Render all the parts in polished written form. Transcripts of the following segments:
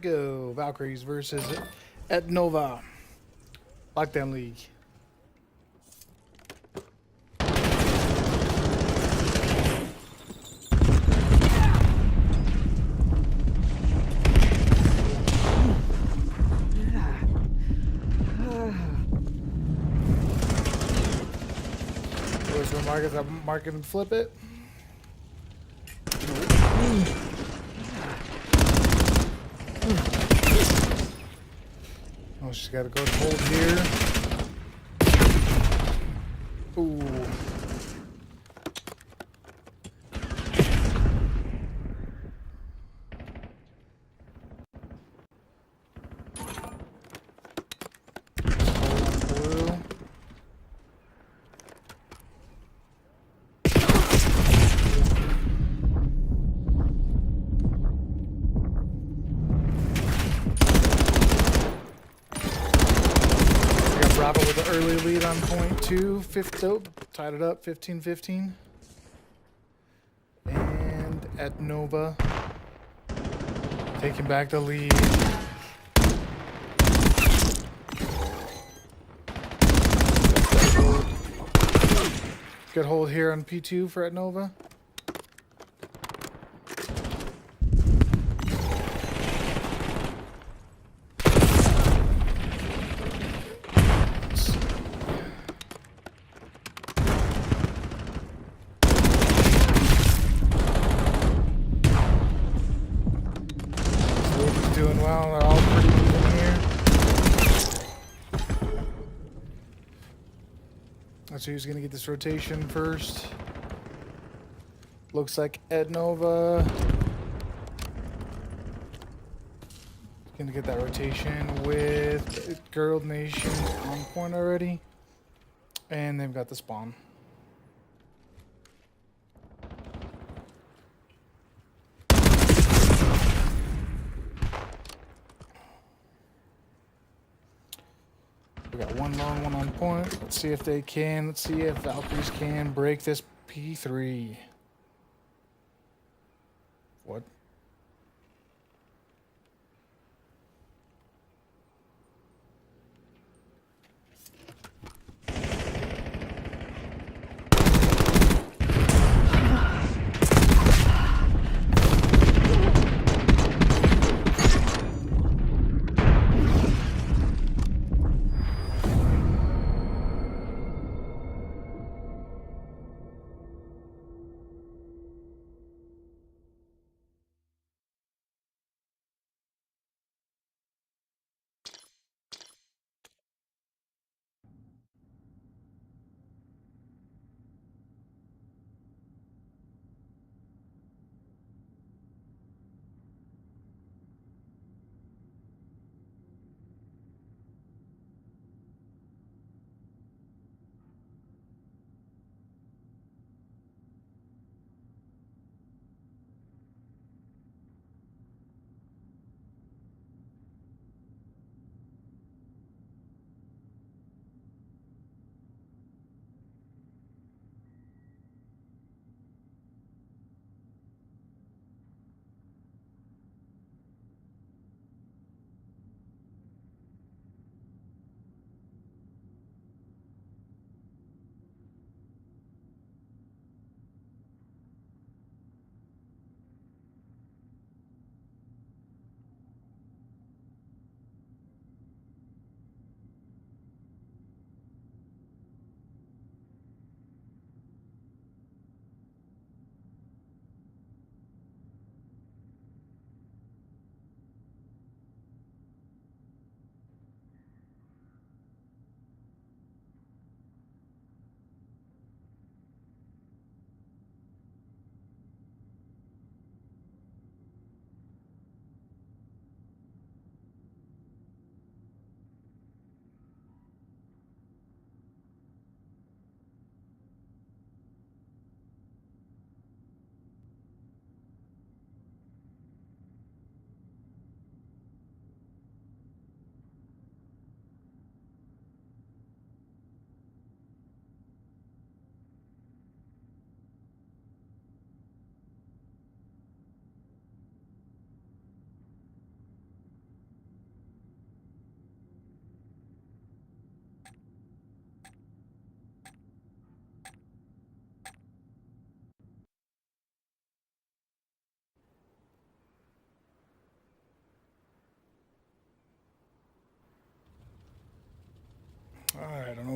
go. Valkyries versus at Nova. Lockdown League. Where's the market? I'm marking and flip it. Oh, she's got to go cold here. Ooh. Blue. Bravo with an early lead on point two. Fifth, oh, tied it up 15-15. And at Nova taking back the lead. Good hold here on P2 for at Nova. Doing well. They're all pretty even here. Let's see who's going to get this rotation first. Looks like Ed Nova. Going to get that rotation with Girl Nation on point already. And they've got the spawn. We got one long one on point. Let's see if they can. Let's see if Valkyries can break this P3. What?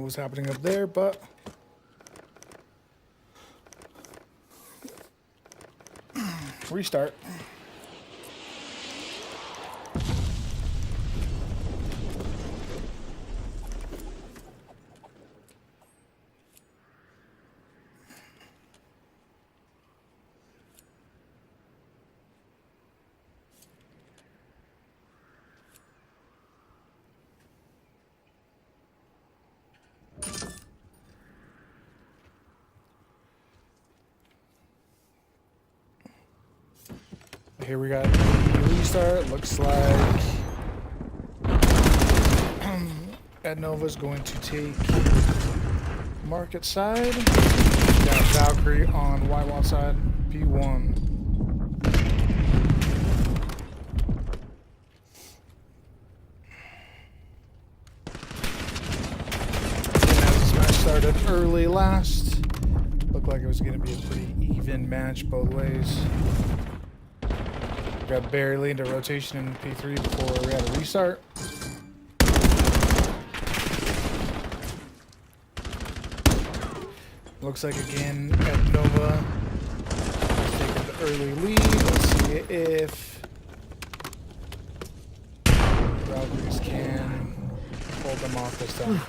what was happening up there, but restart. Here we got the restart. Looks like Adnova's going to take market side. Got Valkyrie on Whitewall side, P1. And as this match started early last, looked like it was going to be a pretty even match both ways. Got barely into rotation in P3 before we had a restart. Looks like again Adnova is taking the early lead. Let's see if Valkyries can hold them off this time.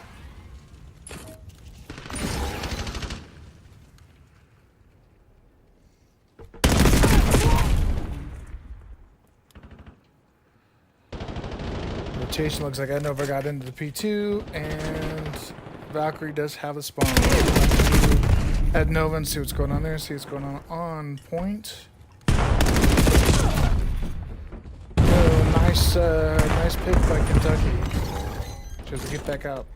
Rotation looks like Adnova got into the P2, and Valkyrie does have a spawn. Adnova and see what's going on there. See what's going on point. Oh, nice pick by Kentucky. Just to get back out,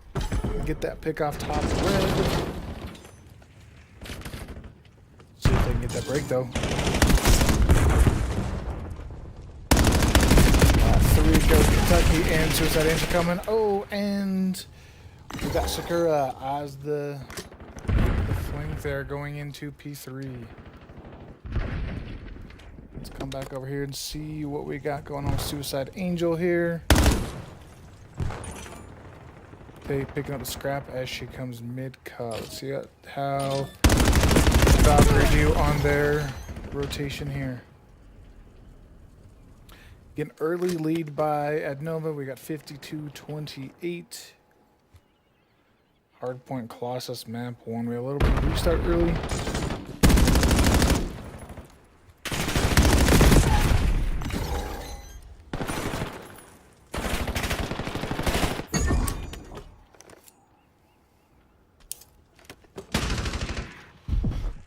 get that pick off top of red. See if they can get that break though. Three goes Kentucky and Suicide Angel coming. Oh, and we got Sakura as the flank there going into P3. Let's come back over here and see what we got going on with Suicide Angel here. They picking up the scrap as she comes mid-cut. Let's see how Valkyrie do on their rotation here. Get an early lead by Adnova. We got 52-28. Hardpoint Colossus map 1. We have a little bit of restart early.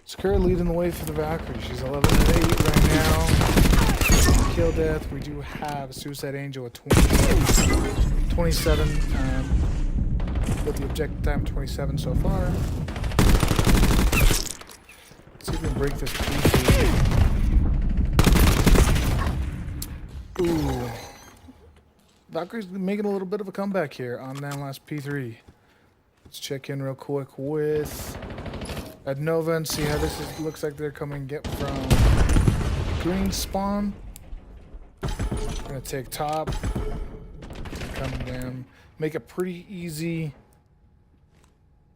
Sakura leading the way for the Valkyrie. She's 11-8 right now. Kill death. We do have Suicide Angel at 27. With the objective time 27 so far. Let's see if we can break this P3. Ooh. Valkyrie's making a little bit of a comeback here on that last P3. Let's check in real quick with Adnova and see how this is. Looks like they're coming get from green spawn. Gonna take top. Come down. Make it pretty easy.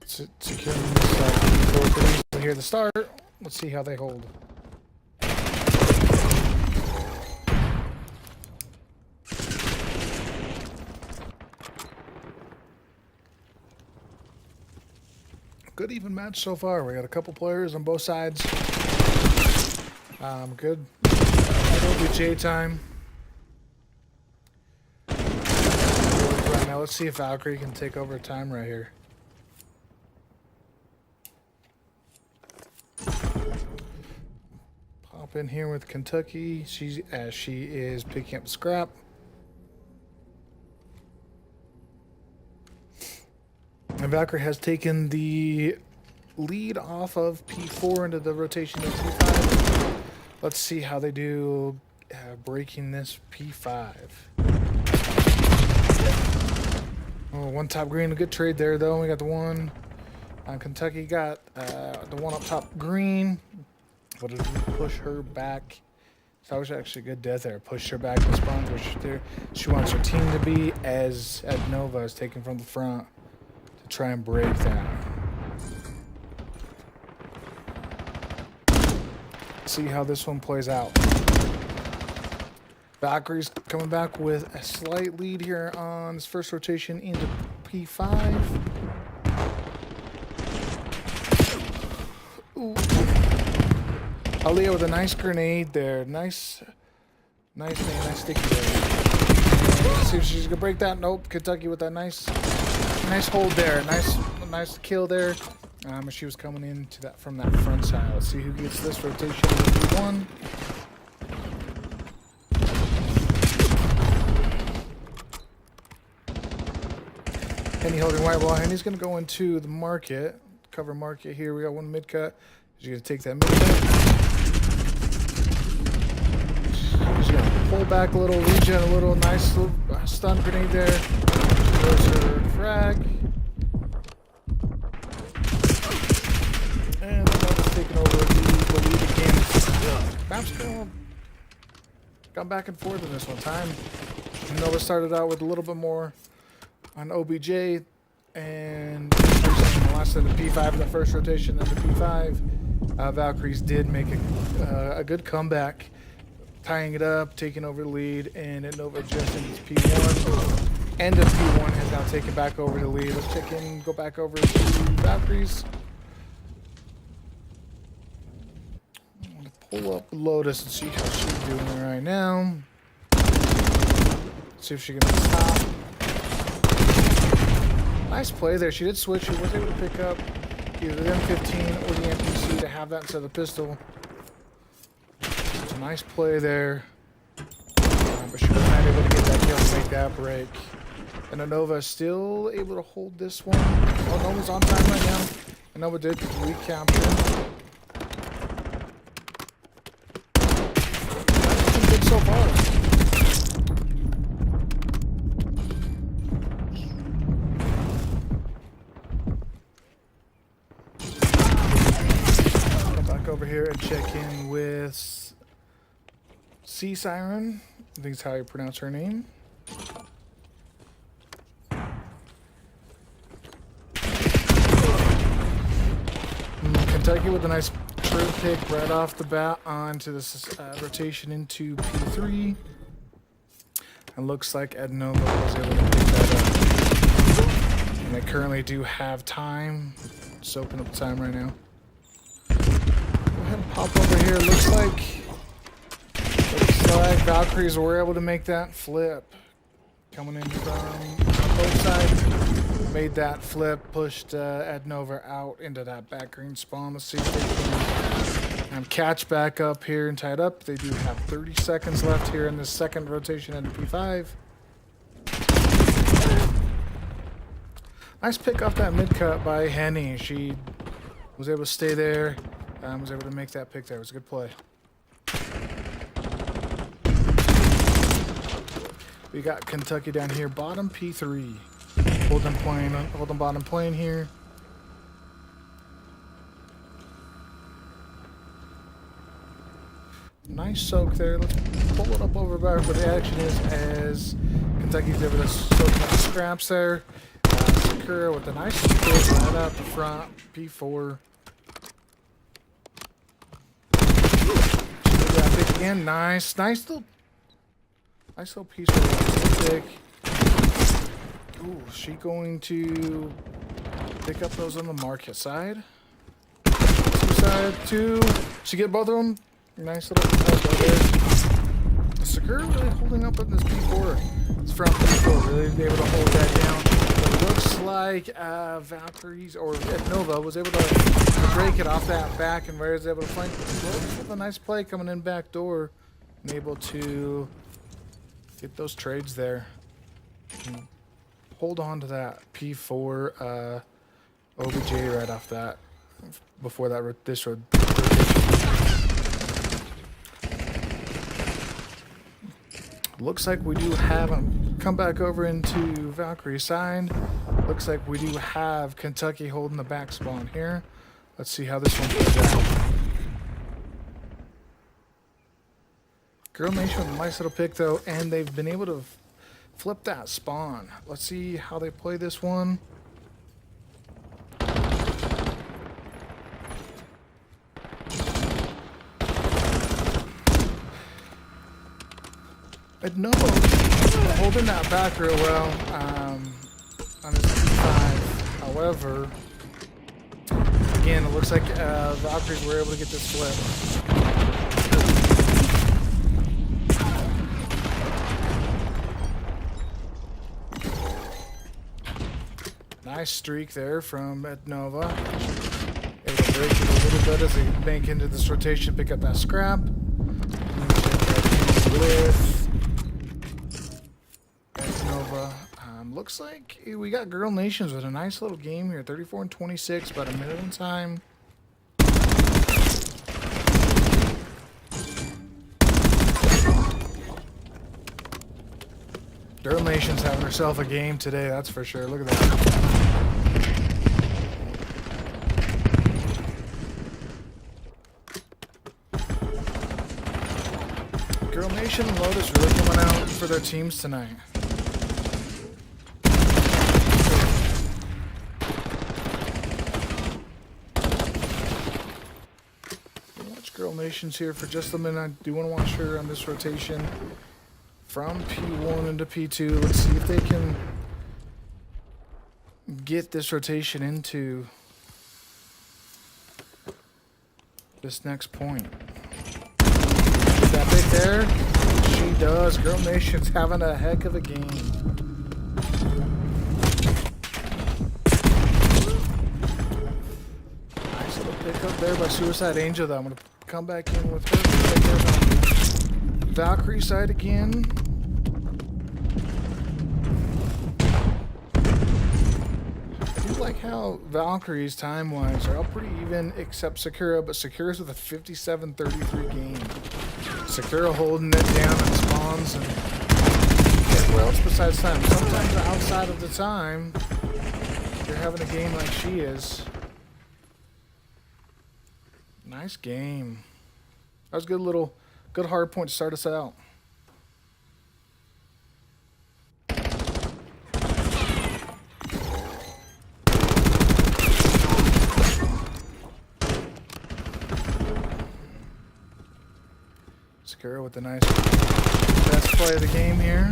Securing this side. So here the start. Let's see how they hold. Good even match so far. We got a couple players on both sides. Good. It'll be J time. Right now, let's see if Valkyrie can take over time right here. Pop in here with Kentucky. She is picking up scrap. And Valkyrie has taken the lead off of P4 into the rotation of P5. Let's see how they do breaking this P5. Oh, one top green, a good trade there though. We got the one. Kentucky got the one up top green. But it push her back. So that was actually a good death there. Pushed her back to spawn where she wants her team to be, as Adnova is taken from the front to try and break that. See how this one plays out. Valkyrie's coming back with a slight lead here on this first rotation into P5. Ooh. Aaliyah with a nice grenade there. Nice sticky there. Let's see if she's gonna break that. Nope. Kentucky with that nice hold there. Nice kill there. She was coming into that from that front side. Let's see who gets this rotation in one. Henny holding white wall. Henny's gonna go into the market. Cover market here. We got one mid cut. She's gonna take that mid cut. She's gonna pull back a little, regen a little, nice little stun grenade there. There's her frag. And Nova's taking over the lead again. Map's gone back and forth in this one time. Nova started out with a little bit more on OBJ, and the last of the P5 in the first rotation of the P5. Valkyries did make a good comeback, tying it up, taking over the lead, and Nova just into P1. End of P1 has now taken back over the lead. Let's check in, go back over to Valkyries. I'm gonna pull up Lotus and see how she's doing right now. See if she can stop. Nice play there. She did switch. She was able to pick up either the M15 or the MPC to have that instead of the pistol. It's a nice play there. But she was not able to get that kill to make that break. And Nova is still able to hold this one. Oh, Nova's on time right now. And Nova did recapture. That's been good so far. Over here and check in with Sea Siren. I think it's how you pronounce her name. Kentucky with a nice curve pick right off the bat onto this rotation into P3. And looks like Nova was able to pick that up. And they currently do have time. Soaking up time right now. Pop over here. Looks like Valkyries were able to make that flip. Coming in from both sides. Made that flip. Pushed Nova out into that back green spawn. Let's see if they can catch back up here and tie it up. They do have 30 seconds left here in the second rotation into P5. Nice pick off that mid cut by Henny. She was able to stay there. Was able to make that pick there. It was a good play. We got Kentucky down here, bottom P3. Holding bottom plane here. Nice soak there. Let's pull it up over back where the action is as Kentucky's able to soak up the scraps there. Sakura with a nice pick right out the front, P4. Again, nice little piece of pick. Ooh, is she going to pick up those on the market side? Two. She get both of them. Nice little there. Sakura really holding up on this P4. It's from P4, really able to hold that down. But it looks like Valkyries or Nova was able to break it off that back and was able to flank with a nice play coming in back door and able to get those trades there. And hold on to that P4 OBJ right off that before that this road. Looks like we do have come back over into Valkyrie side. Looks like we do have Kentucky holding the back spawn here. Let's see how this one plays out. Girl Nation with a nice little pick though, and they've been able to flip that spawn. Let's see how they play this one. No, holding that back real well on his P5. However, again, it looks like Valkyries were able to get this flip. Nice streak there from Ednova. Able to break it a little bit as they bank into this rotation, pick up that scrap. With Ednova. Looks like we got Girl Nations with a nice little game here. 34 and 26, about a minute in time. Girl Nation's having herself a game today, that's for sure. Look at that. Girl Nation and Lotus really coming out for their teams tonight. Watch Girl Nation's here for just a minute. I do want to watch her on this rotation from P1 into P2. Let's see if they can get this rotation into this next point. That big there? She does. Girl Nation's having a heck of a game. Nice little pickup there by Suicide Angel, though. I'm going to come back in with her. Valkyrie side again. I do like how Valkyrie's time-wise are all pretty even, except Sakura, but Sakura's with a 57-33 game. Sakura holding it down in spawns and everywhere else besides time. Sometimes outside of the time, you're having a game like she is. Nice game. That was a good hard point to start us out. Sakura with the nice best play of the game here.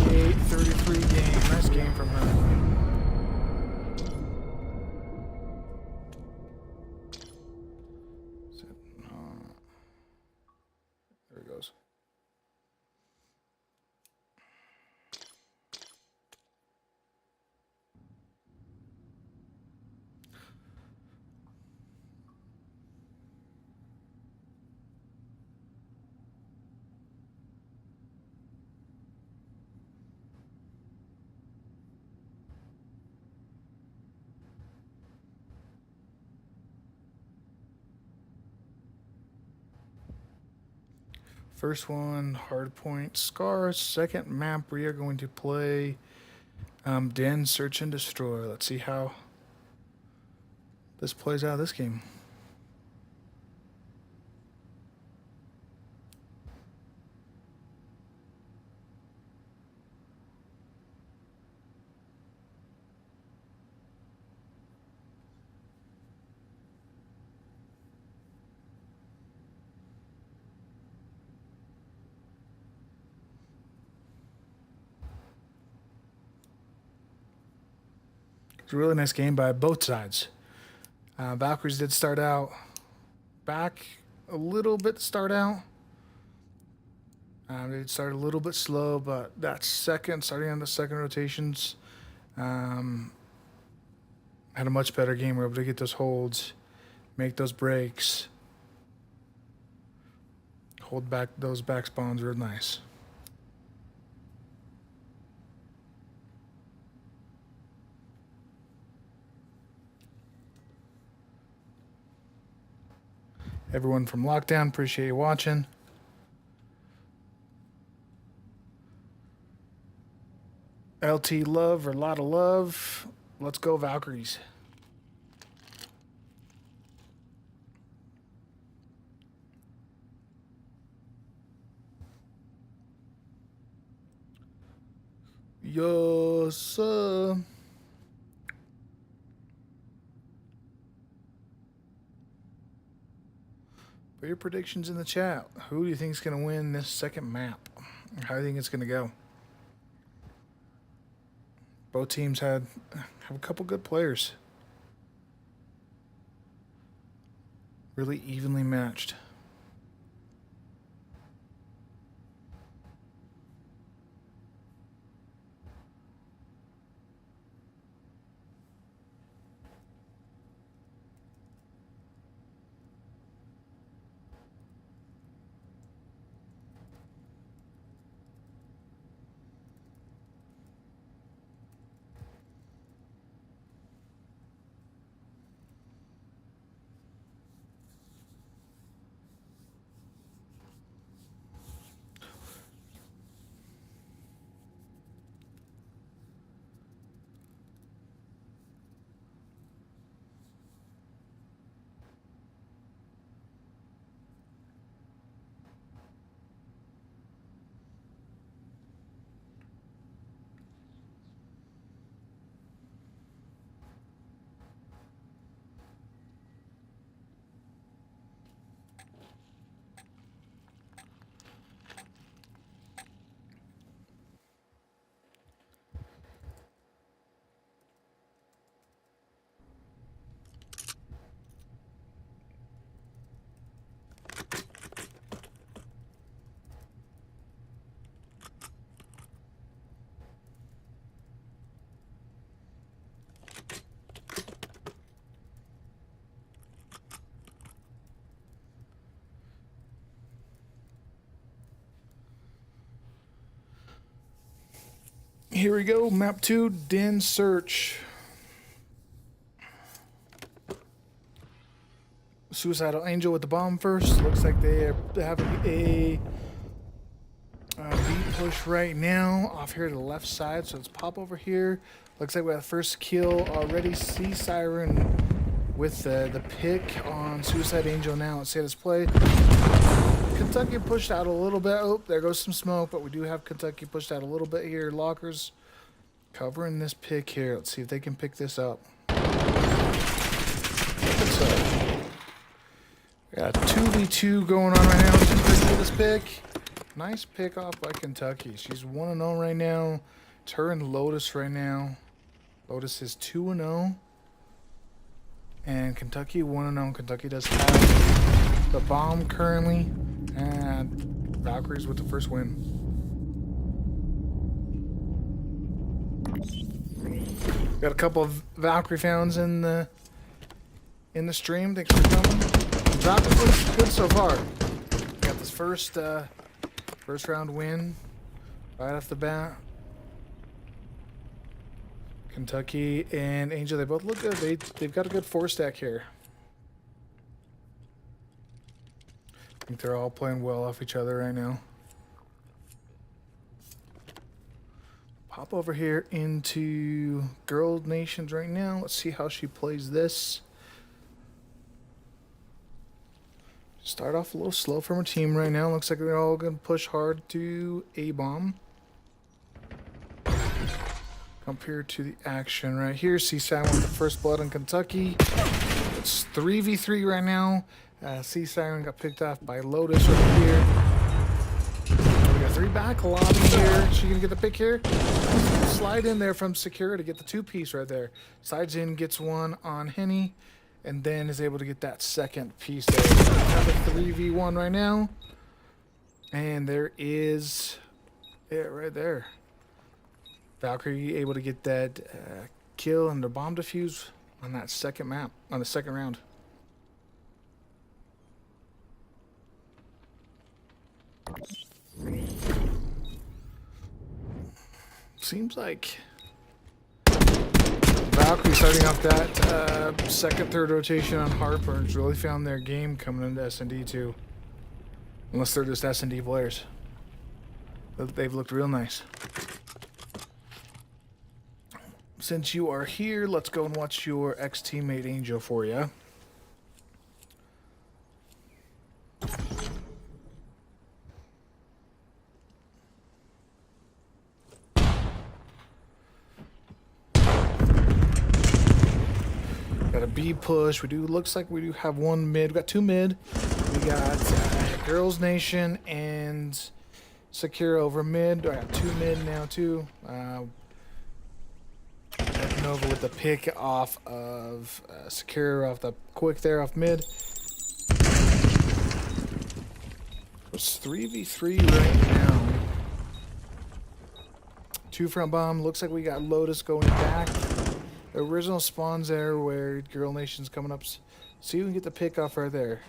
58-33 game. Nice game from her. There it goes. First one, Hardpoint Scars. Second map, we are going to play Den Search and Destroy. Let's see how this plays out this game. It's a really nice game by both sides. Valkyries did start out back a little bit to start out. They started a little bit slow, but that starting on the second rotations, had a much better game. We were able to get those holds, make those breaks, hold back those back spawns real nice. Everyone from Lockdown, appreciate you watching. LT Love or Lot of Love. Let's go Valkyries. Yo, sir. Put your predictions in the chat. Who do you think is going to win this second map? How do you think it's going to go? Both teams have a couple good players. Really evenly matched. Here we go, map 2, Den Search. Suicidal Angel with the bomb first. Looks like they are having a beat push right now off here to the left side. So let's pop over here. Looks like we have the first kill already. Sea Siren with the pick on Suicide Angel now. Let's see how this play. Kentucky pushed out a little bit. Oh, there goes some smoke, but we do have Kentucky pushed out a little bit here. Lockers covering this pick here. Let's see if they can pick this up. What's up? Got 2v2 going on right now. Just this pick. Nice pick off by Kentucky. She's 1-0 right now. It's her and Lotus right now. Lotus is 2-0. And Kentucky 1-0. Kentucky does have the bomb currently. And Valkyries with the first win. Got a couple of Valkyrie fans in the stream. Thanks for coming. Valkyrie looks good so far. Got this first round win right off the bat. Kentucky and Angel, they both look good. They've got a good 4-stack here. I think they're all playing well off each other right now. Pop over here into Girl Nations right now. Let's see how she plays this. Start off a little slow from her team right now. Looks like they're all going to push hard to A-bomb. Come here to the action right here. Seaside with the first blood in Kentucky. It's 3v3 right now. Sea Siren got picked off by Lotus right here. We got 3 back lobby here. She gonna get the pick here. Slide in there from Secure to get the 2-piece right there. Sides in, gets one on Henny, and then is able to get that second piece there. We have a 3v1 right now. And there is it right there. Valkyrie able to get that kill and the bomb defuse on that second map, on the second round. Seems like Valkyrie starting off that second, third rotation on Heartburns really found their game coming into S&D too. Unless they're just S&D players. But they've looked real nice. Since you are here, let's go and watch your ex-teammate Angel for you. Got a B push. Looks like we do have one mid. We got 2 mid. We got Girls Nation and Sakura over mid. I got 2 mid now too. Nova with the pick off of Sakura off the quick there off mid. It's 3v3 right now. 2 front bomb. Looks like we got Lotus going back. The original spawns there where Girl Nation's coming up. See if we can get the pick off right there.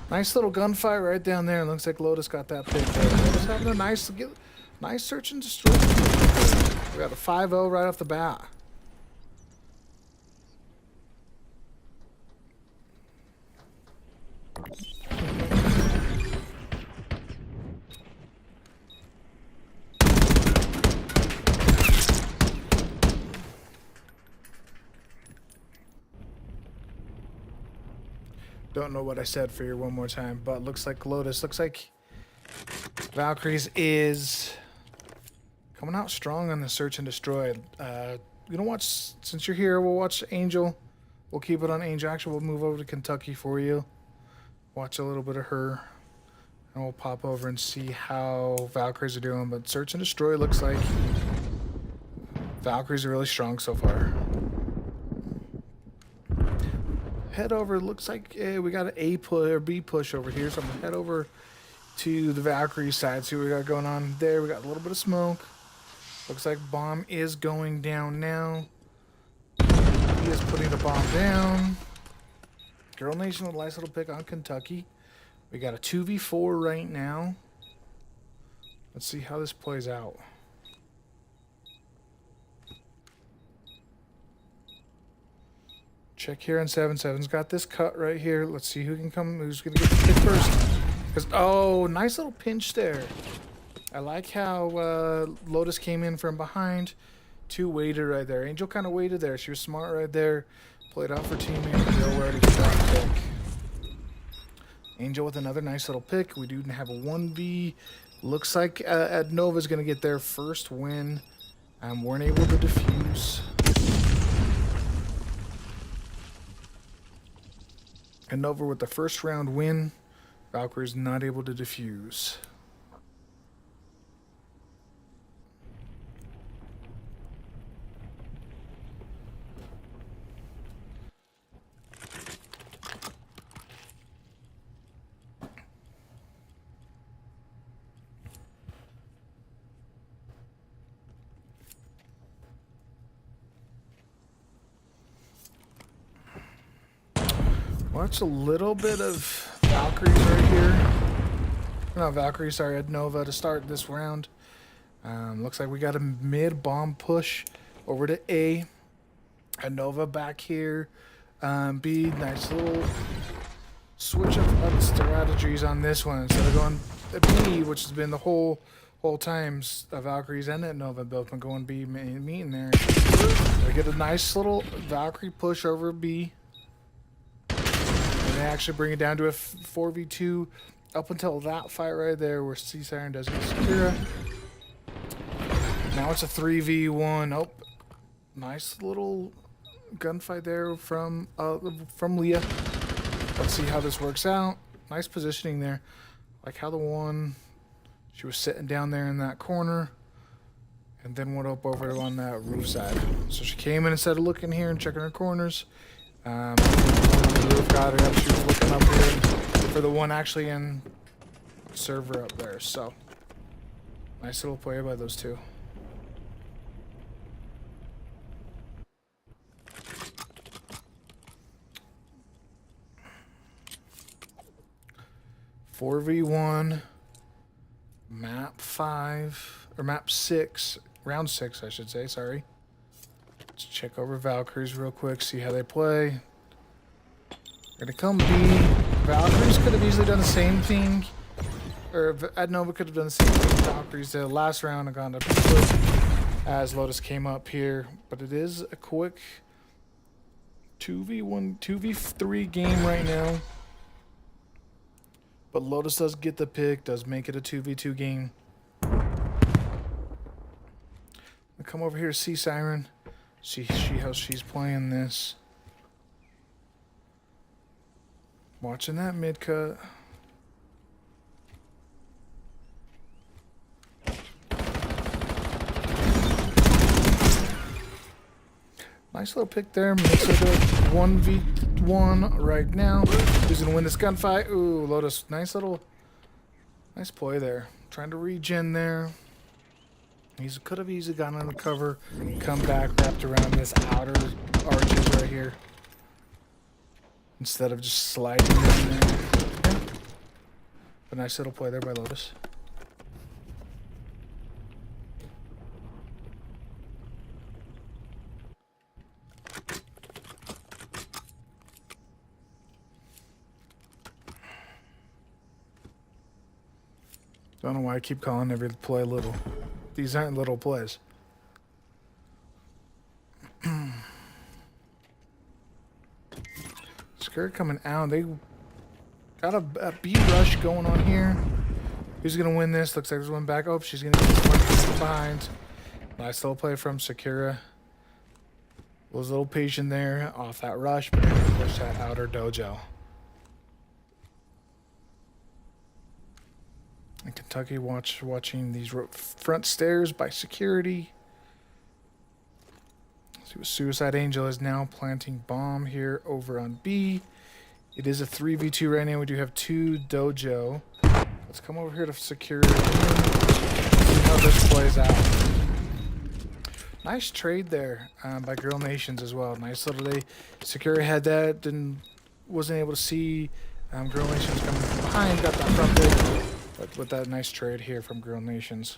Nice little gunfight right down there. Looks like Lotus got that pick there. Lotus having a nice search and destroy. We got a 5-0 right off the bat. Don't know what I said for you one more time, but looks like Lotus, looks like Valkyries is coming out strong on the search and destroy. You know what? Since you're here, we'll watch Angel. We'll keep it on Angel. Actually, we'll move over to Kentucky for you. Watch a little bit of her. And we'll pop over and see how Valkyries are doing. But search and destroy looks like Valkyries are really strong so far. Head over. Looks like we got an A push or B push over here. So I'm gonna head over to the Valkyrie side. See what we got going on there. We got a little bit of smoke. Looks like bomb is going down now. He is putting the bomb down. Girl Nation with a nice little pick on Kentucky. We got a 2v4 right now. Let's see how this plays out. Check here on 7-7's got this cut right here. Let's see who can come. Who's gonna get the pick first? Because oh, nice little pinch there. I like how Lotus came in from behind. 2 waited right there. Angel kind of waited there. She was smart right there. Played off her teammate. Nowhere to get that pick. Angel with another nice little pick. We do have a 1v. Looks like Nova's gonna get their first win. Weren't able to defuse. And Nova with the first round win. Valkyrie's not able to defuse. Watch a little bit of Valkyries right here. Not Valkyrie, sorry, Ed Nova to start this round. Looks like we got a mid bomb push over to A. Ed Nova back here. B, nice little switch of strategies on this one. Instead of going B, which has been the whole times Valkyries and Ed Nova both been going B meeting there. We get a nice little Valkyrie push over B. They actually bring it down to a 4v2 up until that fight right there where Sea Siren does get Sakura. Now it's a 3v1. Oh, nice little gunfight there from Leah. Let's see how this works out. Nice positioning there. Like how the one, she was sitting down there in that corner and then went up over on that roof side. So she came in instead of looking here and checking her corners. The roof got her up. She was looking up here for the one actually in server up there. So nice little play by those two. (4v1) map 5 or map 6, round 6 I should say, sorry. Let's check over Valkyries real quick, see how they play. Gonna come B. Valkyries could have easily done the same thing, or Ed Nova could have done the same thing. Valkyries the last round and gone to B as Lotus came up here, but it is a quick 2v1, 2v3 game right now. But Lotus does get the pick, does make it a 2v2 game. I'll come over here to Sea Siren, see how she's playing this. Watching that mid cut. Nice little pick there. Makes it a 1v1 right now. Who's gonna win this gunfight? Ooh, Lotus. Nice play there. Trying to regen there. He could have easily gotten under cover, come back, wrapped around this outer arches right here. Instead of just sliding in there. Yeah. A nice little play there by Lotus. Don't know why I keep calling every play little. These aren't little plays. Skirt coming out. They got a B rush going on here. Who's going to win this? Looks like there's one back. Oh, she's going to get this one from behind. Nice little play from Sakura. Was a little patient there off that rush, but then push that outer dojo. And Kentucky watching these front stairs by security. See what Suicide Angel is now planting bomb here over on B. It is a 3v2 right now. We do have 2 dojo. Let's come over here to security. See how this plays out. Nice trade there by Girl Nations as well. Nice little day. Security had that. Wasn't able to see Girl Nations coming from behind. Got that front big. But with that nice trade here from Girl Nations.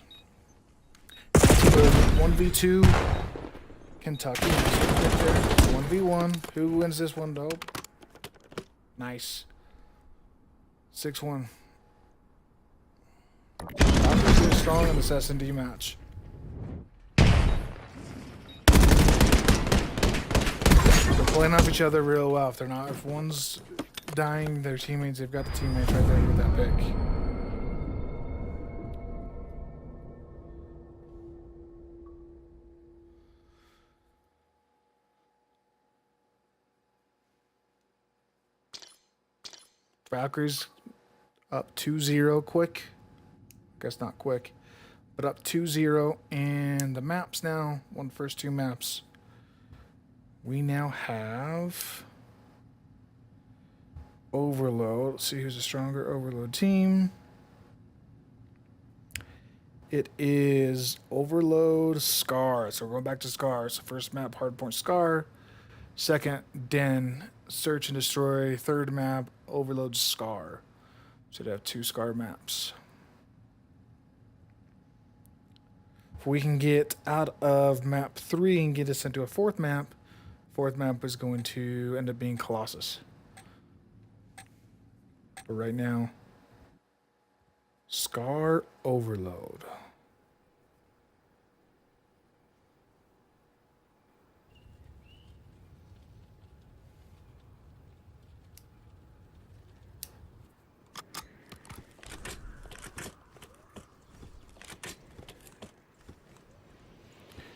1v2 Kentucky. 1v1. Who wins this one though? Nice. 6-1. Obviously strong in this S&D match. They're playing off each other real well. If one's dying, their teammates, they've got the teammates right there with that pick. Valkyries up 2-0 quick. Guess not quick, but up 2-0. And the maps now, first 2 maps. We now have Overload. Let's see who's a stronger Overload team. It is Overload Scar. So we're going back to Scar. So first map, Hardpoint Scar. Second, Den, Search and Destroy. Third map, Overload Scar. Should have 2 Scar maps. If we can get out of map 3 and get us into a 4th map, 4th map is going to end up being Colossus. But right now, Scar Overload.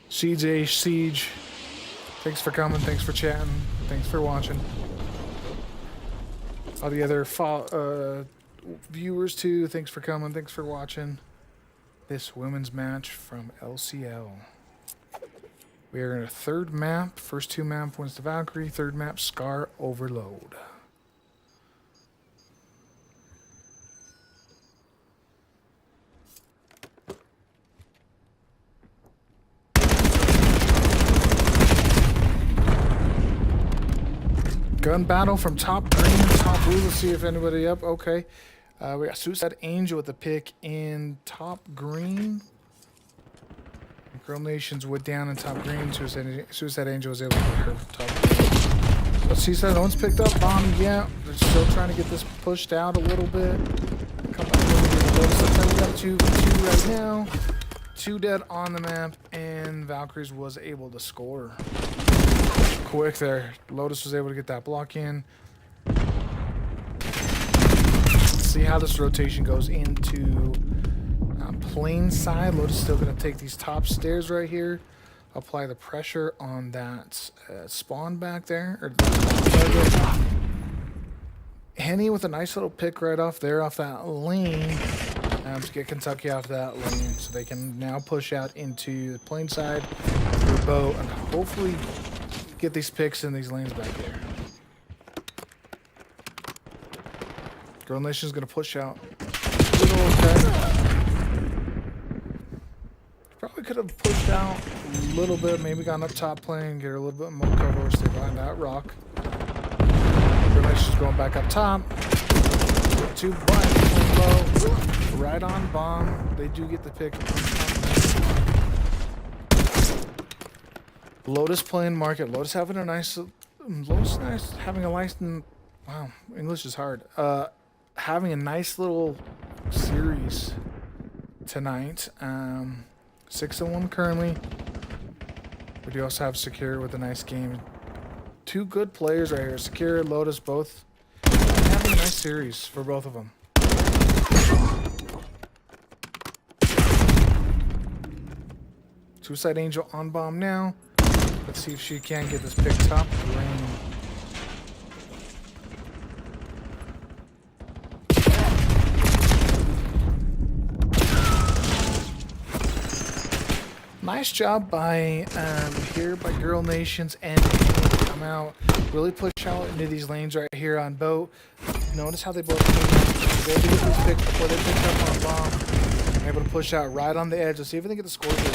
Siege, thanks for coming, thanks for chatting, thanks for watching. All the other viewers too, thanks for coming, thanks for watching this women's match from LCL. We are in a 3rd map. First 2 map wins the Valkyrie. 3rd map, Scar Overload. Gun battle from top green, top blue. Let's see if anybody up. Okay. We got Suicide Angel with the pick in top green. Girl Nations went down in top green. Suicide Angel was able to get her top green. Let's see, no one's picked up bomb. Yeah, they're still trying to get this pushed out a little bit. Come back a little bit. So we got 2 right now. 2 dead on the map, and Valkyries was able to score. Quick there. Lotus was able to get that block in. Let's see how this rotation goes into plain side. Lotus is still going to take these top stairs right here. Apply the pressure on that spawn back there. Henny with a nice little pick right off there, off that lane. To get Kentucky off that lane so they can now push out into the plain side through boat and hopefully get these picks in these lanes back there. Girl Nation's going to push out. Probably could have pushed out a little bit, maybe gone up top lane, get her a little bit more cover, stay behind that rock. Girl Nation's going back up top. 2 blinds, 1 low. Right on bomb. They do get the pick. Lotus playing market. Lotus having a nice. Lotus nice having a nice. Wow, English is hard. Having a nice little series tonight. 6-1 currently. We do also have Secure with a nice game. 2 good players right here. Secure, Lotus, both having a nice series for both of them. Suicide Angel on bomb now. Let's see if she can get this pick top lane. Nice job by here by Girl Nations and come out, really push out into these lanes right here on boat. Notice how they both came able to get this pick before they picked up on bomb. Able to push out right on the edge. Let's see if they can get the score here.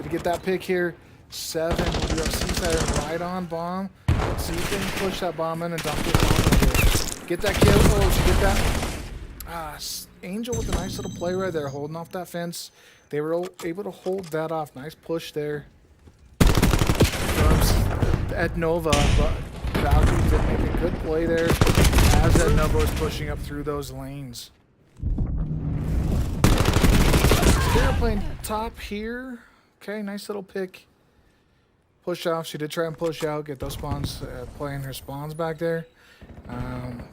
Did get that pick here. 7. We have Seaside right on bomb. Let's see if they can push that bomb in and dump it on. Get that kill. Oh, did you get that? Angel with a nice little play right there, holding off that fence. They were able to hold that off. Nice push there. At Nova, but Valkyrie did make a good play there as that Nova was pushing up through those lanes. They're playing top here. Okay, nice little pick. Push off. She did try and push out, get those spawns, playing her spawns back there.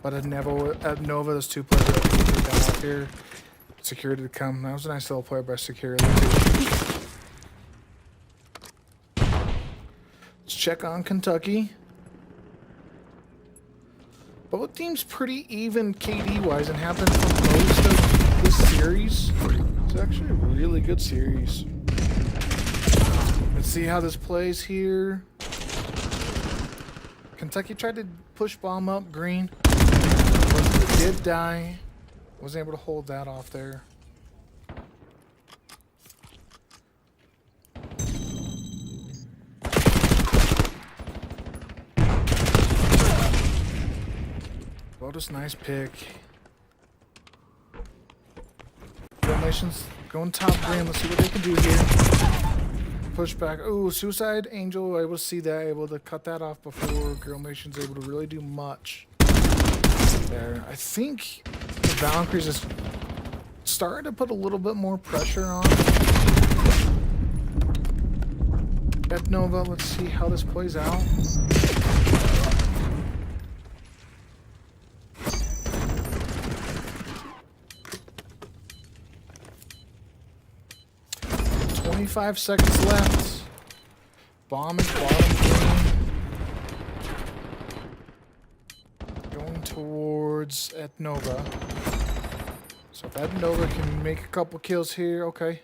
But at Nova, those 2 players that took that off here. Security to come. That was a nice little play by Security. Let's check on Kentucky. Both teams pretty even KD-wise and have been for most of this series. It's actually a really good series. Let's see how this plays here. Kentucky tried to push bomb up green. But did die. Wasn't able to hold that off there. Lotus, nice pick. Nations going top green. Let's see what they can do here. Push back. Ooh, Suicide Angel able to see that, able to cut that off before Girl Nation's able to really do much. There. I think the Valkyries is starting to put a little bit more pressure on. At Nova, let's see how this plays out. Five seconds left. Bomb is bottom green. Going towards at Nova. So if At Nova can make a couple kills here, okay.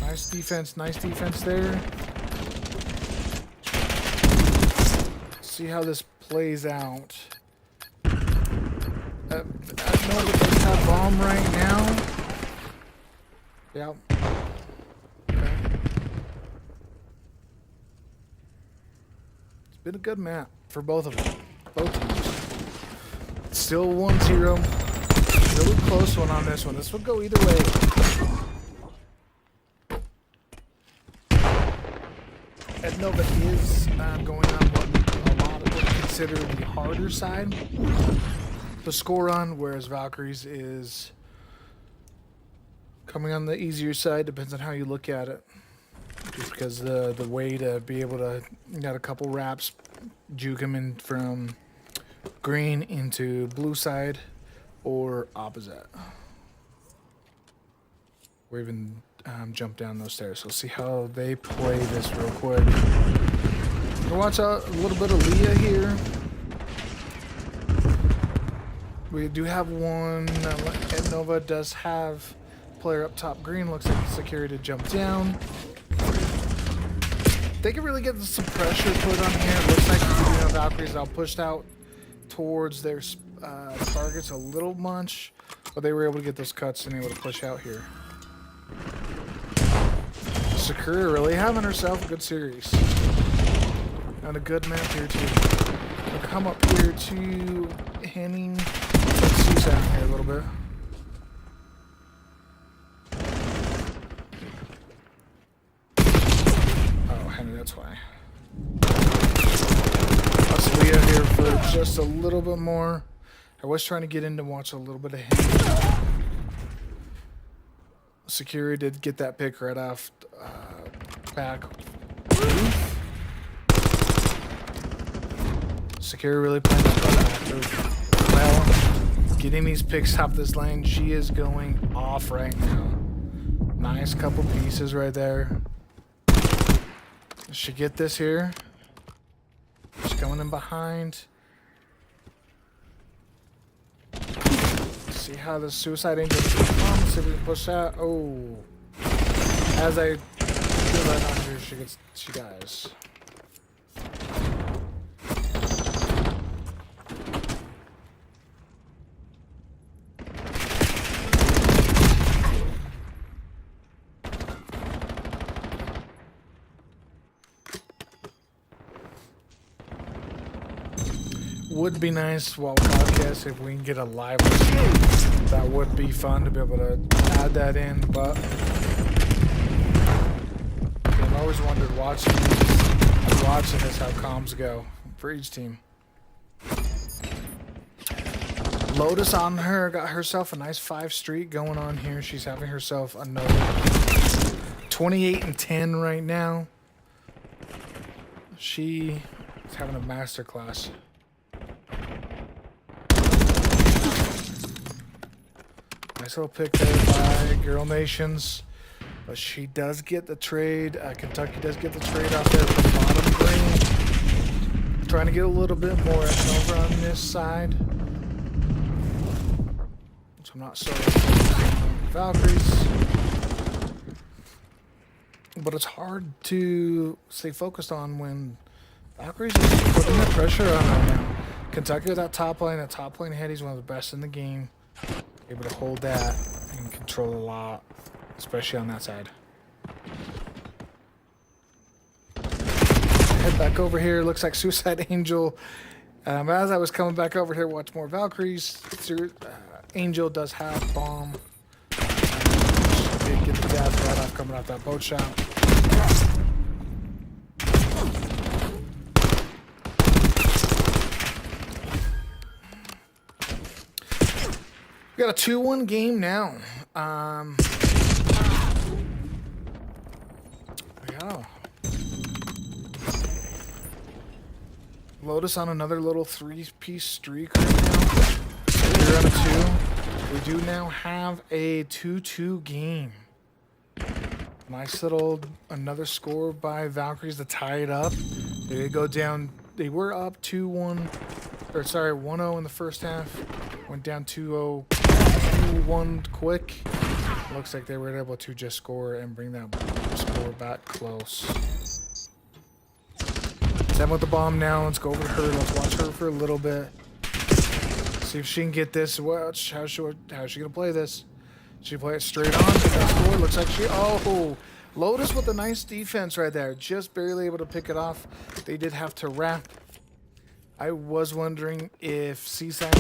Nice defense there. See how this plays out. At Nova does have bomb right now. Yep. Been a good map for both of them. Both teams. Still 1-0. Really close one on this one. This would go either way. At Nova is going on what a lot of would consider the harder side to score on, whereas Valkyries is coming on the easier side. Depends on how you look at it. Just because the way to be able to get a couple wraps, juke him in from green into blue side or opposite. Or even jump down those stairs. So see how they play this real quick. We'll watch out a little bit of Leah here. We do have one. At Nova does have player up top green. Looks like security to jump down. They can really get some pressure put on here. Looks like the Valkyries are pushed out towards their targets a little much, but they were able to get those cuts and able to push out here. Sakura really having herself a good series. And a good map here too. We'll come up here to Henning. Let's see something here a little bit. Oh, Henning, that's why. Let's Leah here for just a little bit more. I was trying to get in to watch a little bit of Henning. Security did get that pick right off back. Security really playing that well. Getting these picks off this lane. She is going off right now. Nice couple pieces right there. She get this here. She's going in behind. See how the Suicide Angel comes. See if we can push that. Oh. As I do that on her, she dies. Would be nice while podcast if we can get a live stream. That would be fun to be able to add that in, but I've always wondered watching this how comms go for each team. Lotus on her, got herself a nice 5 streak going on here. She's having herself another 28-10 right now. She is having a masterclass. Nice little pick there by Girl Nations. But she does get the trade. Kentucky does get the trade out there from bottom green. Trying to get a little bit more over on this side. So I'm not so Valkyries. But it's hard to stay focused on when Valkyries is putting the pressure on right now. Kentucky with that top lane head, he's one of the best in the game. Able to hold that and control a lot, especially on that side. Head back over here. Looks like Suicide Angel. As I was coming back over here to watch more Valkyries, Angel does have bomb. She did get the gas right off coming off that boat shot. We got a 2-1 game now. Yeah. Lotus on another little 3-piece streak right now. We're on a 2. We do now have a 2-2 game. Nice little another score by Valkyries to tie it up. They go down. They were up 2-1, or sorry, 1-0 in the first half. Went down 2-0. 2-1 quick. Looks like they were able to just score and bring that score back close. Same with the bomb now. Let's go over to her. Let's watch her for a little bit. See if she can get this. Watch how's she gonna play this? She play it straight on. Score. Looks like she. Oh, Lotus with a nice defense right there. Just barely able to pick it off. They did have to wrap. I was wondering if Seaside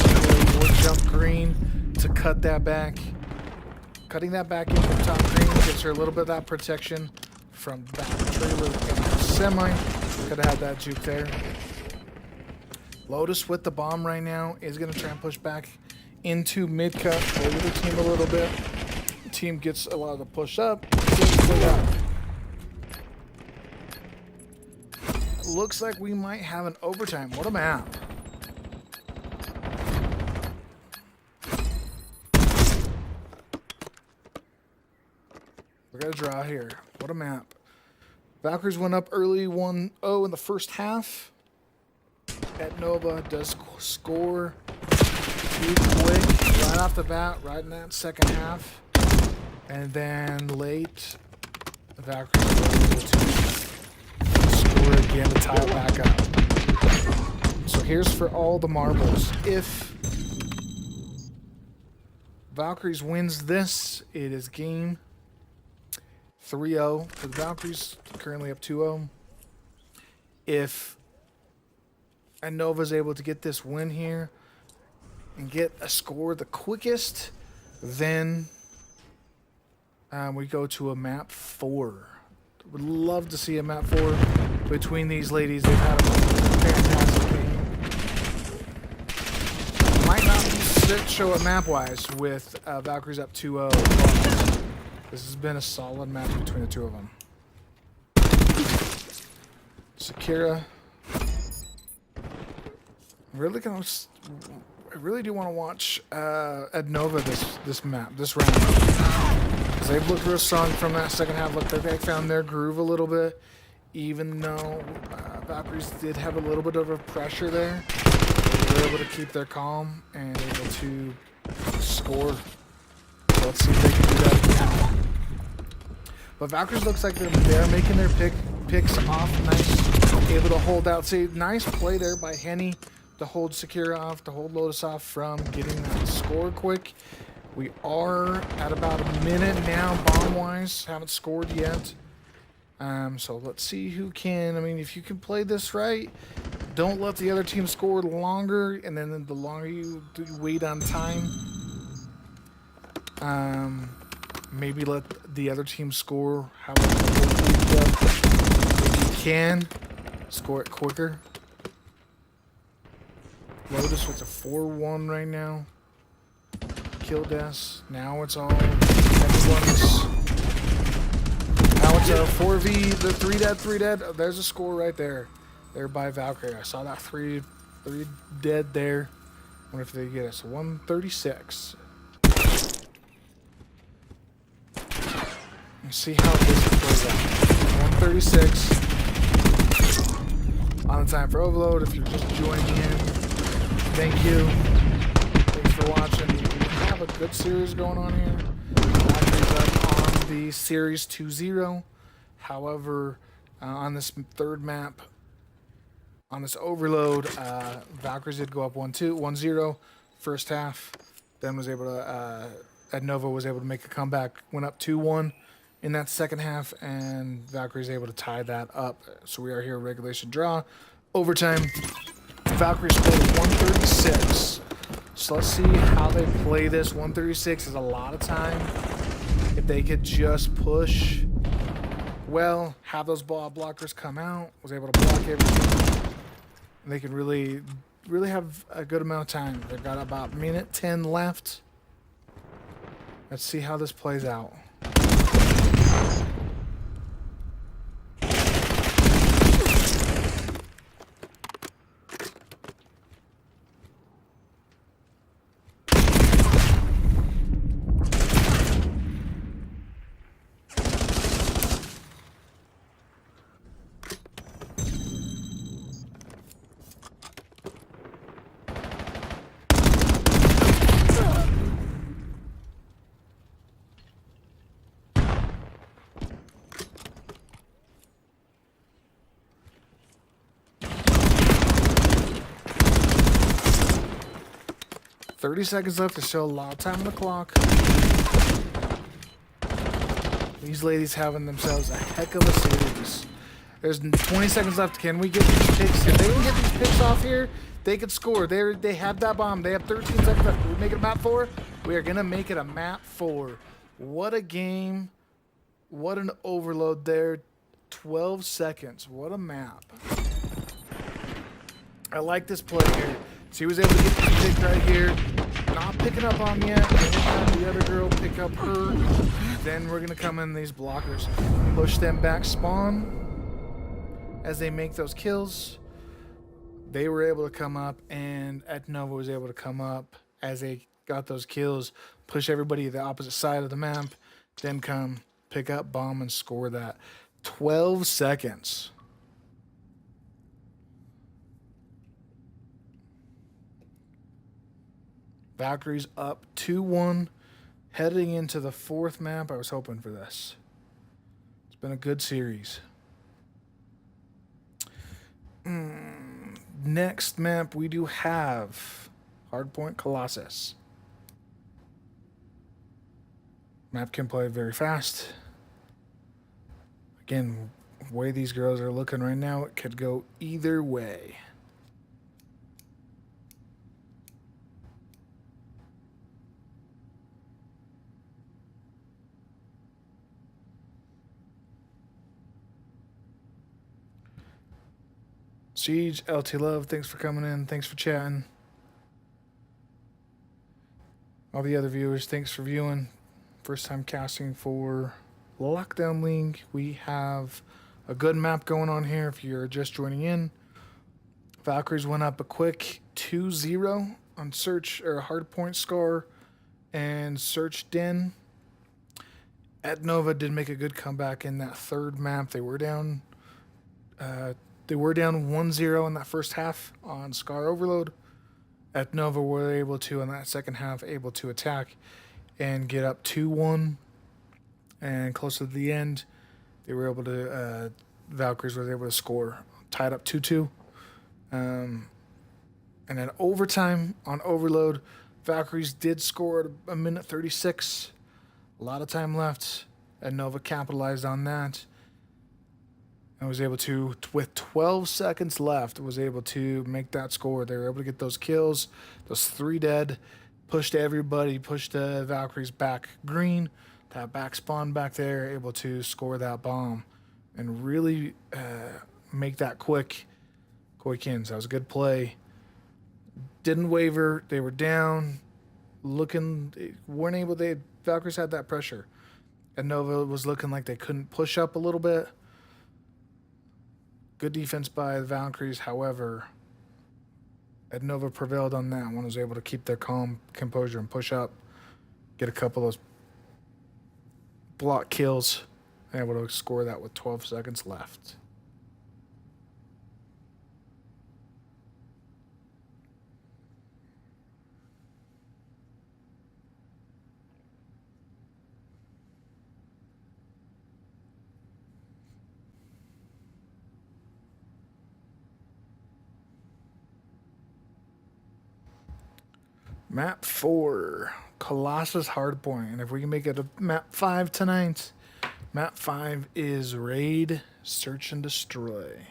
would jump green to cut that back. Cutting that back in from top green gives her a little bit of that protection from back trailer and semi. Could have had that juke there. Lotus with the bomb right now is going to try and push back into mid-cut over the team a little bit. The team gets a lot of the push up. Looks like we might have an overtime. What a map. We got a draw here. What a map. Valkyries went up early 1-0 in the first half. At Nova does score too quick right off the bat, right in that second half. And then late, the Valkyries were able to score again to tie it back up. So here's for all the marbles. If Valkyries wins this, it is game 3-0 for the Valkyries, currently up 2-0. If Nova's able to get this win here and get a score the quickest, then we go to a map 4. Would love to see a map 4 between these ladies. They've had a fantastic game. Might not show it map-wise with Valkyries up 2-0. This has been a solid match between the two of them. Sakura. I really do want to watch Adnova this round. Because they've looked real strong from that second half. Look, they found their groove a little bit, even though Valkyries did have a little bit of a pressure there. They were able to keep their calm and able to score. So let's see if they can do that again. But Valkyries looks like they're making their picks off nice, able to hold out. See, nice play there by Henny to hold Sakura off, to hold Lotus off from getting that score quick. We are at about a minute now, bomb-wise. Haven't scored yet. So let's see who can. I mean, if you can play this right, don't let the other team score longer, and then the longer you wait on time, maybe let the other team score however if you can, score it quicker. Lotus with a 4-1 right now. Kill deaths. Now it's all everyone's. Now it's a 4v, the 3 dead. Oh, there's a score right there. There by Valkyrie. I saw that 3 dead there. Wonder if they get us 136. Let's see how this plays out. 136. On the time for Overload. If you're just joining in, thank you. Thanks for watching. We have a good series going on here. Valkyrie's up on the series 2-0. However, on this third map, on this Overload, Valkyries did go up 1-0 first half. Then was able to, Adnova was able to make a comeback, went up 2-1 in that second half, and Valkyrie's able to tie that up. So we are here regulation draw. Overtime, Valkyrie scored 136. So let's see how they play this. 136 is a lot of time. If they could just push well, have those ball blockers come out, was able to block everything, they could really have a good amount of time. They've got about minute 10 left. Let's see how this plays out. $30 seconds left to show a lot of time on the clock. These ladies having themselves a heck of a series. There's 20 seconds left. Can we get these picks? If they can get these picks off here, they could score. They have that bomb. They have 13 seconds left. We make it a map 4. We are gonna make it a map 4. What a game! What an overload there. 12 seconds. What a map. I like this play here. She was able to get the pick right here. Not picking up on yet. Then we'll have the other girl pick up her. Then we're going to come in these blockers. Push them back spawn. As they make those kills, they were able to come up, and Adnova was able to come up as they got those kills. Push everybody to the opposite side of the map. Then come pick up, bomb, and score that. 12 seconds. Valkyries up 2-1. Heading into the fourth map, I was hoping for this. It's been a good series. Next map, we do have Hardpoint Colossus. Map can play very fast. Again, the way these girls are looking right now, it could go either way. Siege, LT Love, thanks for coming in. Thanks for chatting. All the other viewers, thanks for viewing. First time casting for Lockdown League. We have a good map going on here if you're just joining in. Valkyries went up a quick 2-0 on Search or Hardpoint Scar and Search Den. Etnova did make a good comeback in that third map. They were down 1-0 in that first half on Scar Overload. Etnova were able to, in that second half, able to attack and get up 2-1. And close to the end, they were able to, Valkyries were able to score, tied up 2-2. And then overtime on Overload, Valkyries did score at a minute 36. A lot of time left. Etnova capitalized on that. I was able to, with 12 seconds left, was able to make that score. They were able to get those kills, those 3 dead, pushed everybody, pushed the Valkyries back green, that back spawn back there, able to score that bomb and really make that quick ins. That was a good play. Didn't waver. They were down, looking, weren't able, Valkyries had that pressure. And Nova was looking like they couldn't push up a little bit. Good defense by the Valkyries. However, Etnova prevailed on that one. Was able to keep their composure and push up, get a couple of those block kills, and able to score that with 12 seconds left. Map 4, Colossus Hardpoint. And if we can make it a map 5 tonight, map 5 is Raid, Search and Destroy.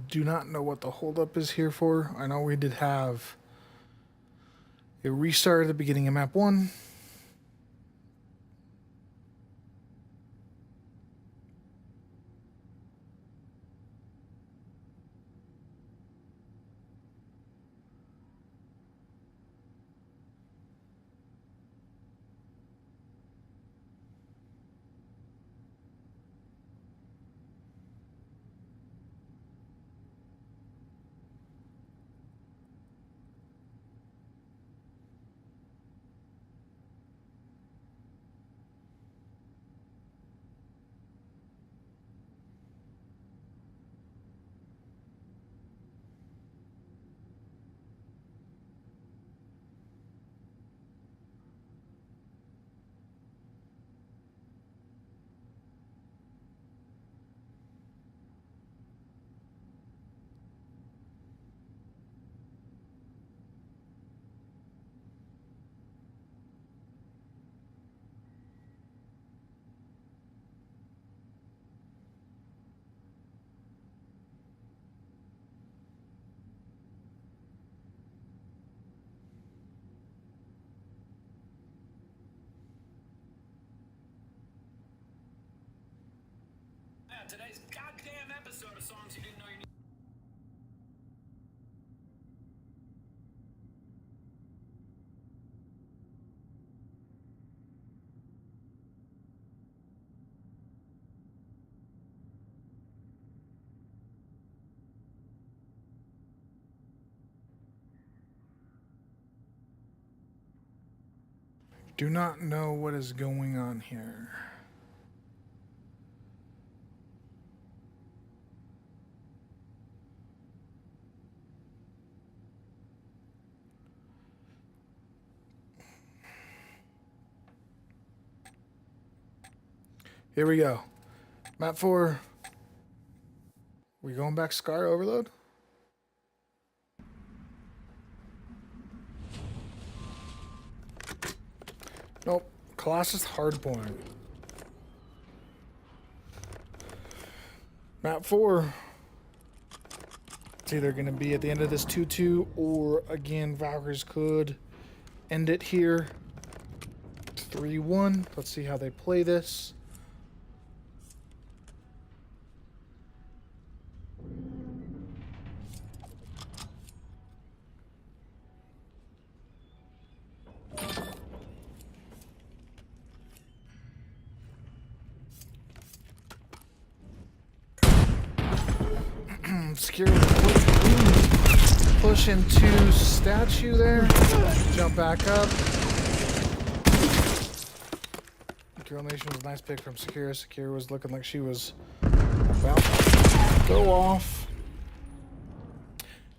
Do not know what the holdup is here for. I know we did have a restart at the beginning of map 1. today's goddamn episode of songs you didn't know you needed. Do not know what is going on here. Here we go. Map 4. We going back Scar Overload? Nope. Colossus Hardpoint. Map 4. It's either going to be at the end of this 2-2 or again Valkyries could end it here. 3-1. Let's see how they play this. Secure push into statue there. Jump back up. Girl Nation was a nice pick from Sakura. Sakura was looking like she was about to go off.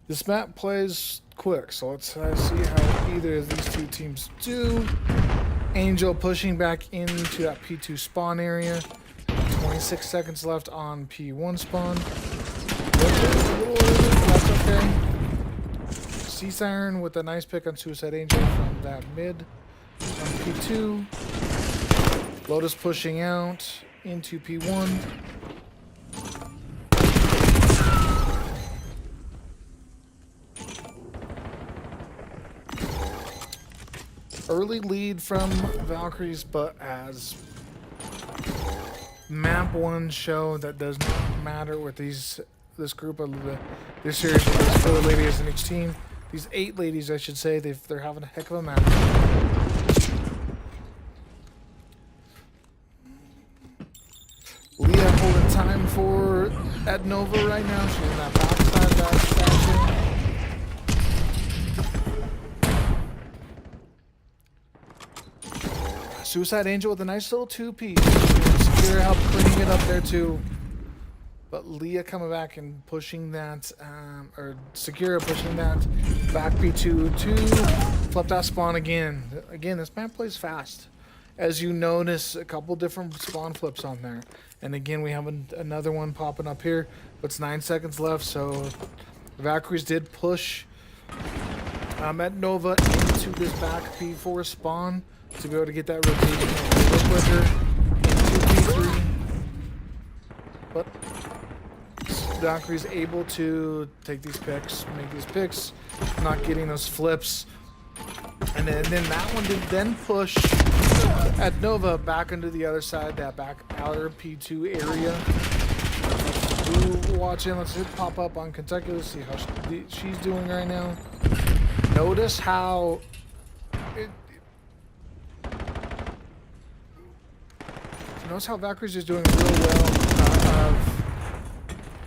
This map plays quick, so let's see how either of these two teams do. Angel pushing back into that P2 spawn area. 26 seconds left on P1 spawn. That's okay. Sea Siren with a nice pick on Suicide Angel from that mid on P2. Lotus pushing out into P1. Early lead from Valkyries, but as map 1 show, that does not matter with this group of this series with these 4 ladies in each team. These 8 ladies, I should say, they're having a heck of a match. Leah holding time for Ednova right now. She's in that backside of that statue. Suicide Angel with a nice little 2-piece. Sakura helped cleaning it up there too. But Leah coming back and pushing that, or Sakura pushing that back B2 to flip that spawn again. Again, this map plays fast. As you notice, a couple different spawn flips on there. And again, we have another one popping up here. But it's 9 seconds left, so the Valkyries did push at Nova into this back P4 spawn to be able to get that rotating a little quicker into P3. But Valkyrie's able to take these picks, make these picks, not getting those flips. And then that one did then push at Nova back into the other side, that back outer P2 area. Ooh, watch in, let's hit pop up on Kentucky. Let's see how she's doing right now. Notice how notice how Valkyrie's is doing real well of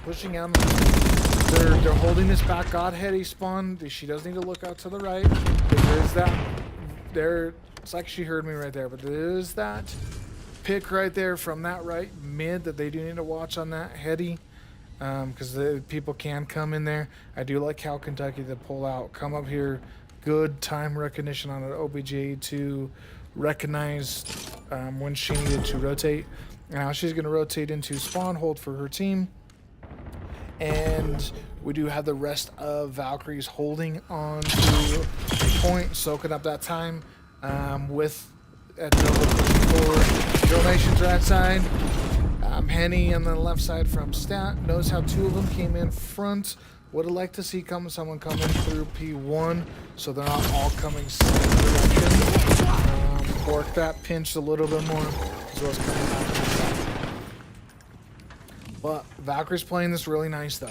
pushing out. They're holding this back Godheady spawn. She does need to look out to the right. There's that. It's like she heard me right there, but there is that pick right there from that right mid that they do need to watch on that heady, because the people can come in there. I do like how Kentucky to pull out, come up here, good time recognition on an OBJ to recognize when she needed to rotate. Now she's going to rotate into spawn, hold for her team. And we do have the rest of Valkyries holding on to point, soaking up that time with at Nova for Girl Nation's right side. Henny on the left side from Stat. Notice how 2 of them came in front. Would have liked to see someone coming through P1 so they're not all coming same direction. Work that pinch a little bit more as well as coming back. But Valkyrie's playing this really nice though.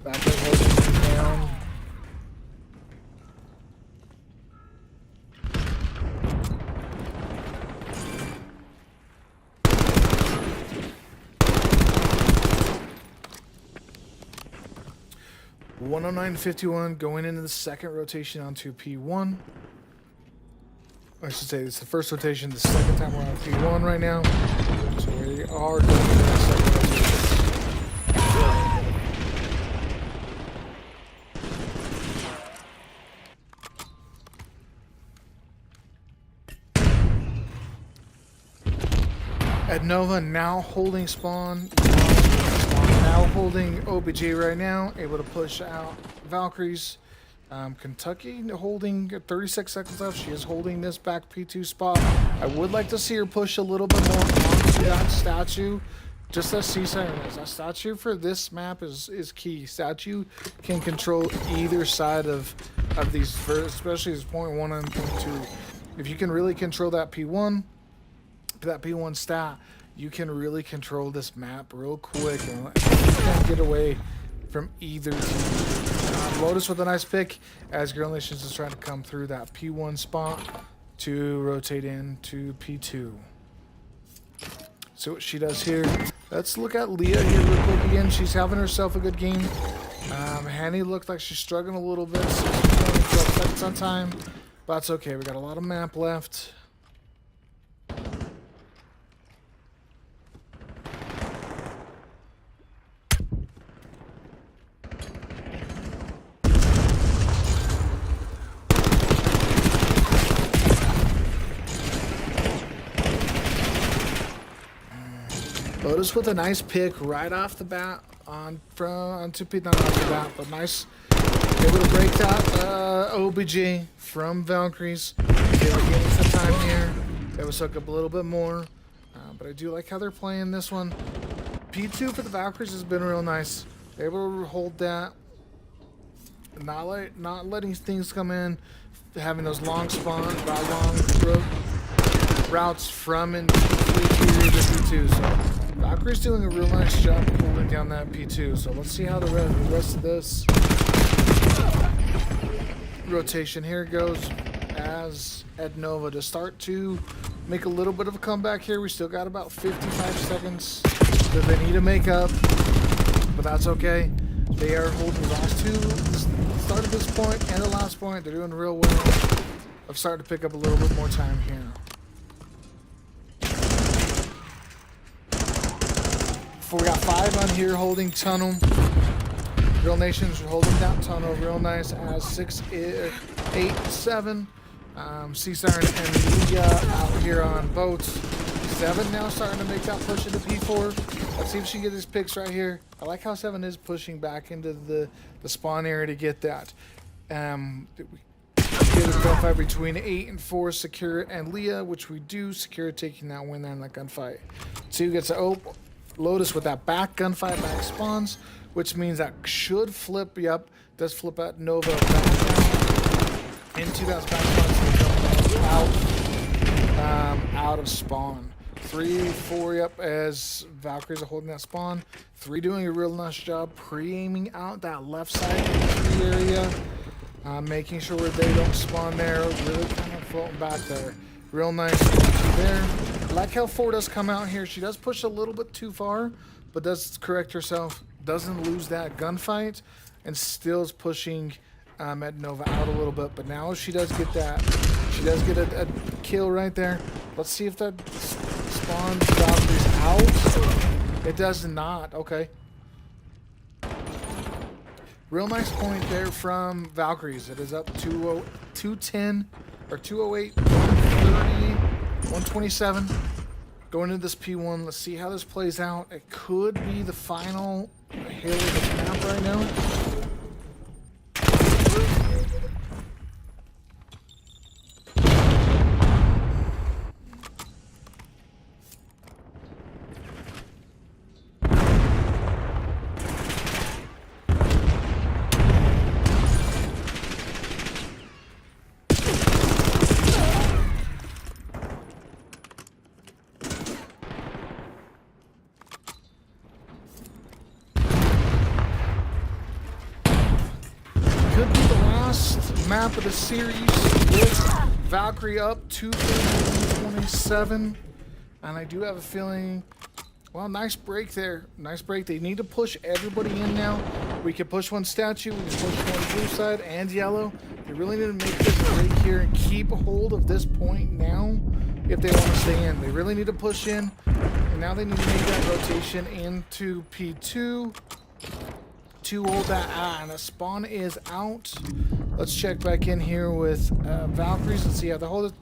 Valkyrie's holding things down. $109.51 going into the second rotation onto P1. I should say it's the first rotation, the second time we're on P1 right now. So we are going into the second rotation. Adnova now holding spawn. Now holding OBJ right now, able to push out Valkyries. Kentucky holding 36 seconds left. She is holding this back P2 spot. I would like to see her push a little bit more onto that statue. Just as Sea Siren is. That statue for this map is key. Statue can control either side of these, especially this point 1 and point 2. If you can really control that P1 stat, you can really control this map real quick and you can't get away from either team. Lotus with a nice pick as Girl Nations is trying to come through that P1 spot to rotate into P2. See what she does here. Let's look at Leah here real quick again. She's having herself a good game. Hanny looked like she's struggling a little bit. 12 seconds on time, but that's okay. We got a lot of map left. Lotus with a nice pick right off the bat onto P, not off the bat, but nice. Able to break that OBJ from Valkyries. They were getting some time here. They will soak up a little bit more, but I do like how they're playing this one. P2 for the Valkyries has been real nice. They're able to hold that, not letting things come in, having those long spawn, long routes from and P3 to P2. So Valkyrie's doing a real nice job holding down that P2. So let's see how the rest of this rotation here goes as Adnova to start to make a little bit of a comeback here. We still got about 55 seconds that they need to make up, but that's okay. They are holding the last two, the start of this point and the last point. They're doing real well. I've started to pick up a little bit more time here. We got 5 on here holding tunnel. Girl Nations holding that tunnel real nice as 6, 8, 7. Sea Siren and Leah out here on boats. 7 now starting to make that push into P4. Let's see if she can get his picks right here. I like how 7 is pushing back into the spawn area to get that. Get a gunfight between 8 and 4, Secure and Leah, which we do. Secure taking that win there in that gunfight. 2 gets a Lotus with that back gunfight, back spawns, which means that should flip. Yep, does flip at Nova back into that back spawn, out of spawn. 3, 4, yep, as Valkyries are holding that spawn. 3 doing a real nice job pre-aiming out that left side of the area, making sure they don't spawn there. Really kind of floating back there. Real nice there. I like how 4 does come out here. She does push a little bit too far, but does correct herself. Doesn't lose that gunfight, and still is pushing Adnova out a little bit. But now she does get that. She does get a kill right there. Let's see if that spawns Valkyries out. It does not. Okay. Real nice point there from Valkyries. It is up 210 or 208, 130, 127. Going into this P1, let's see how this plays out. It could be the final hill of this map right now. could be the last map of the series with Valkyrie up 227. And I do have a feeling, well, nice break there. Nice break. They need to push everybody in now. We can push one statue, we can push one blue side and yellow. They really need to make this break here and keep a hold of this point now if they want to stay in. They really need to push in. And now they need to make that rotation into P2 to hold that. And the spawn is out. Let's check back in here with Valkyries and see how they hold it.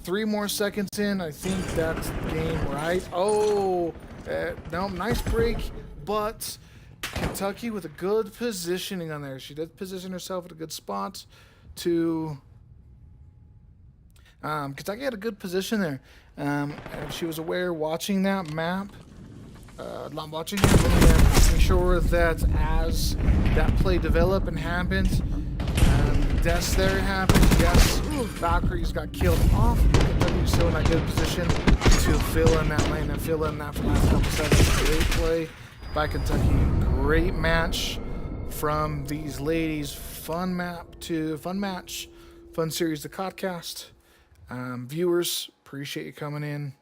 3 more seconds in. I think that's the game, right? Oh, no, nice break, but Kentucky with a good positioning on there. She did position herself at a good spot to... Kentucky had a good position there. And she was aware watching that map. Not watching it, but making sure that as that play developed and happened, deaths there happened. Yes, Valkyries got killed off. Kentucky's still in that good position to fill in that lane and fill in that for the last couple seconds. Great play by Kentucky. Great match from these ladies. Fun match, fun series to podcast. Viewers, appreciate you coming in.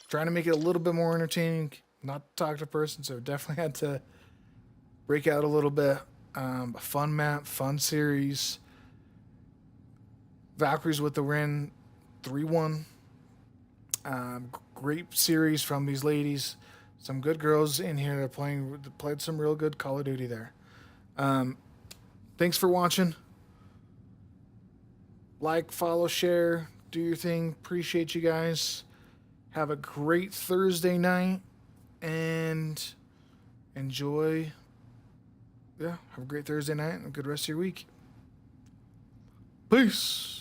Trying to make it a little bit more entertaining. Not to talk to person, so definitely had to break out a little bit. A fun map, fun series. Valkyries with the win, 3-1. Great series from these ladies. Some good girls in here that played some real good Call of Duty there. Thanks for watching. Like, follow, share, do your thing. Appreciate you guys. Have a great Thursday night and enjoy. Yeah, have a great Thursday night and a good rest of your week. Peace.